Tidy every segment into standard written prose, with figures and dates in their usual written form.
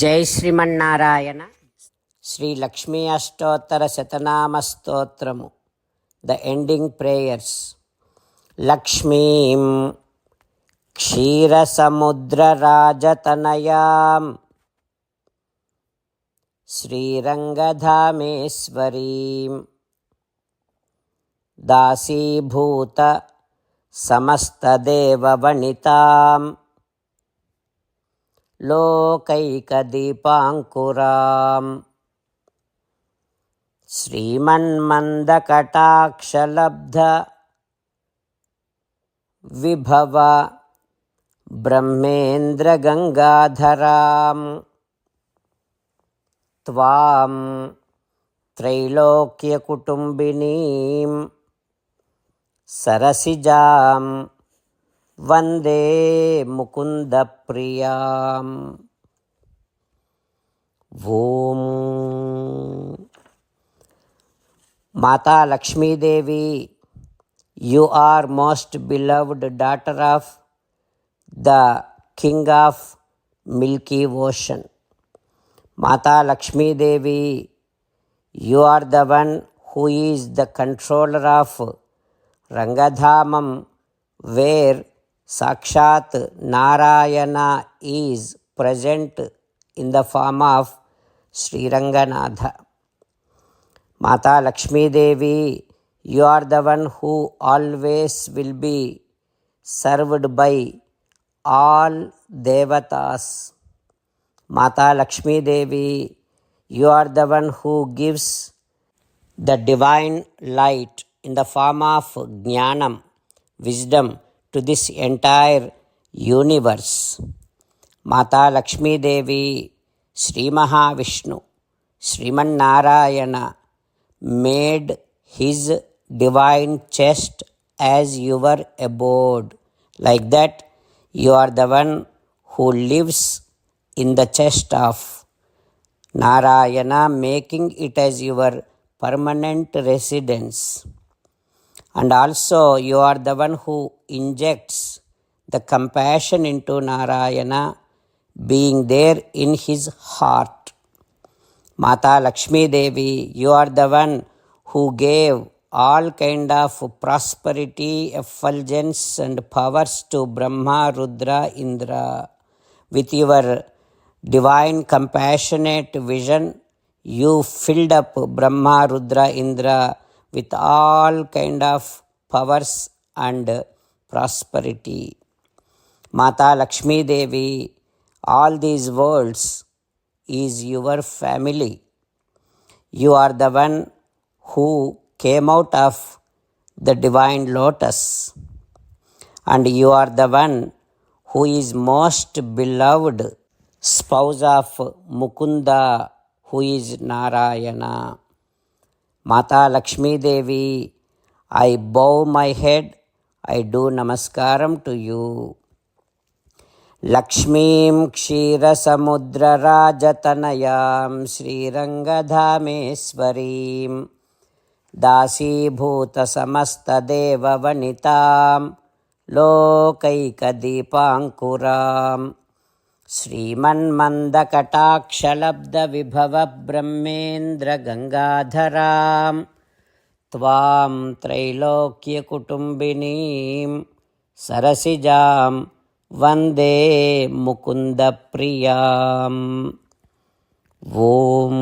జై శ్రీమన్నారాయణ. శ్రీ లక్ష్మీ అష్టోత్తర శతనామ స్తోత్రము. The ending prayers. లక్ష్మీం క్షీరసముద్రరాజతనయాం శ్రీరంగధామేశ్వరీం దాసీభూత సమస్తదేవవనితాం లోకైకదీపాంకురాం శ్రీమన్మందకటాక్షలబ్ధ విభవ బ్రహ్మేంద్రగంగాధరాం త్వాం త్రైలోక్యకుటుంబినీం సరసిజాం వందే ముకుందప్రియాం. ఓం మాతా Lakshmidevi, you are most beloved daughter of the king of Milky Ocean. Mata Lakshmi Devi, you are the one who is the controller of Rangadhamam, where Sakshat Narayana is present in the form of Sri Ranganatha. Mata Lakshmi Devi, you are the one who always will be served by all devatas. Mata Lakshmi Devi, you are the one who gives the divine light in the form of Jnanam, wisdom, to this entire universe. Mata Lakshmi Devi, Sri Mahavishnu, Sriman Narayana made his divine chest as your abode. Like that, you are the one who lives in the chest of Narayana, making it as your permanent residence. And also, you are the one who injects the compassion into Narayana, being there in his heart. Mata Lakshmi Devi, you are the one who gave all kind of prosperity, effulgence and powers to Brahma, Rudra, Indra. With your divine compassionate vision, you filled up Brahma, Rudra, Indra with all kind of powers and prosperity. Mata Lakshmi Devi, all these worlds is your family. You are the one who came out of the divine lotus, and you are the one who is most beloved spouse of Mukunda, who is Narayana. Mata Lakshmi Devi, I bow my head, I do namaskaram to you. లక్ష్మీం క్షీరసముద్రరాజతనయాం శ్రీరంగధామేశ్వరీం దాసీభూతసమస్తదేవవనితాం లోకైకదీపాంకురాం శ్రీమన్మందకటాక్షలబ్ధవిభవ బ్రహ్మేంద్రగంగాధరాం త్వాం త్రైలోక్యకుటుంబినీం సరసిజాం వందే ముకుందప్రియాం. ఓం.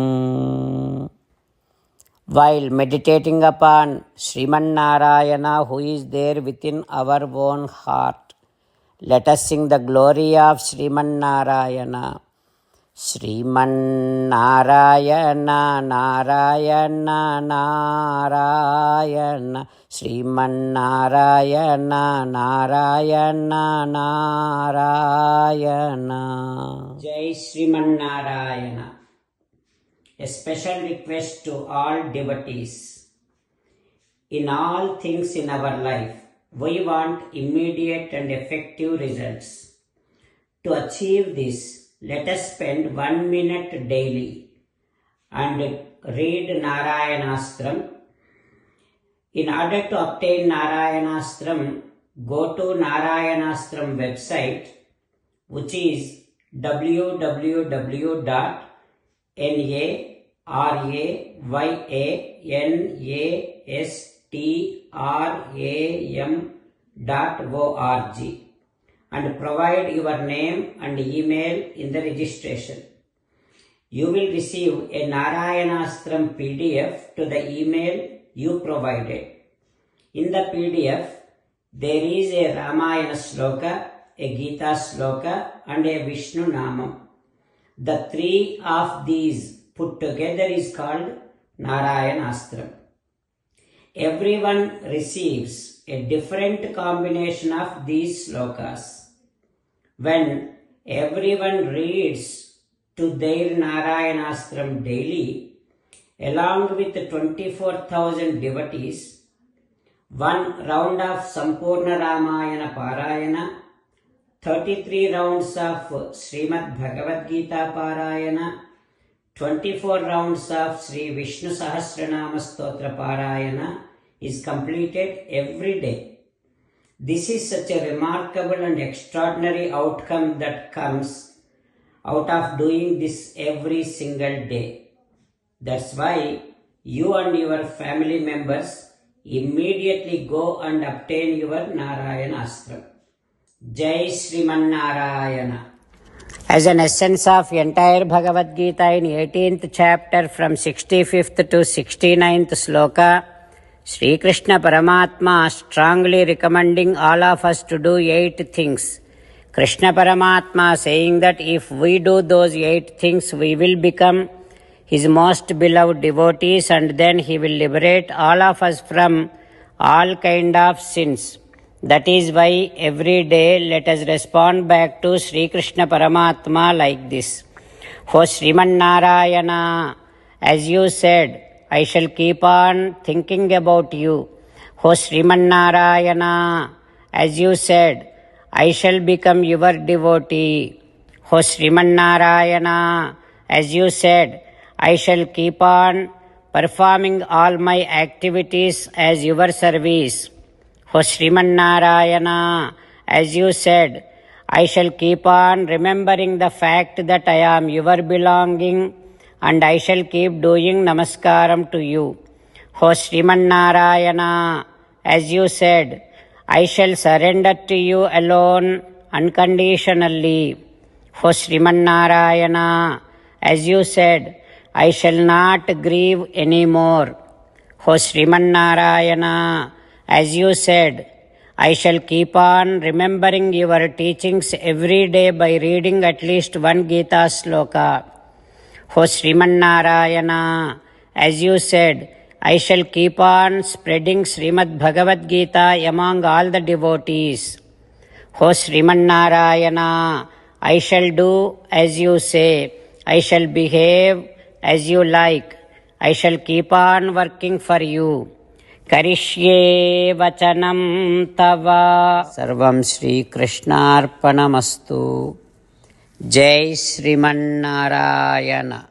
While meditating upon Sriman Narayana, who is there within our own heart, let us sing the glory of Sriman Narayana. Sriman Narayana, Narayana, Narayana, Sriman Narayana, Narayana, Narayana. Jai Sriman Narayana. A special request to all devotees. In all things in our life, we want immediate and effective results. To achieve this, let us spend 1 minute daily and read Narayanastram. In order to obtain Narayanastram, go to Narayanastram website, which is www.narayanaastram.org and provide your name and email in the registration. You will receive a Narayanastram PDF to the email you provided. In the PDF, there is a Ramayana Shloka, a Gita Shloka and a Vishnu Namam. The three of these put together is called Narayanastram. Everyone receives a different combination of these shlokas. When everyone reads to their Narayanastram daily, along with 24,000 devotees, one round of Sampurna Ramayana Parayana, 33 rounds of Srimad Bhagavad Gita Parayana, 24 rounds of Sri Vishnu Sahasranama Stotra Parayana is completed every day. This is such a remarkable and extraordinary outcome that comes out of doing this every single day. That's why you and your family members immediately go and obtain your Narayanastram. Jai Sriman Narayana. As an essence of entire Bhagavad Gita in 18th chapter from 65th to 69th sloka, Sri Krishna Paramatma strongly recommending all of us to do 8 things. Krishna Paramatma saying that if we do those 8 things, we will become his most beloved devotees and then he will liberate all of us from all kind of sins. That is why every day let us respond back to Sri Krishna Paramatma like this. O Sriman Narayana, as you said, I shall keep on thinking about you. O Sriman Narayana, as you said, I shall become your devotee. O Sriman Narayana, as you said, I shall keep on performing all my activities as your service. O Sriman Narayana, as you said, I shall keep on remembering the fact that I am your belonging and I shall keep doing namaskaram to you. O Sriman Narayana, as you said, I shall surrender to you alone unconditionally. O Sriman Narayana, as you said, I shall not grieve anymore. O Sriman Narayana, as you said, I shall keep on remembering your teachings every day by reading at least one Gita Shloka. O Sriman Narayana, as you said, I shall keep on spreading Srimad Bhagavad Gita among all the devotees. O Sriman Narayana, I shall do as you say. I shall behave as you like. I shall keep on working for you. Karishye vachanam tava. Sarvam Shri Krishnarpanamastu. Jai Sriman Narayana.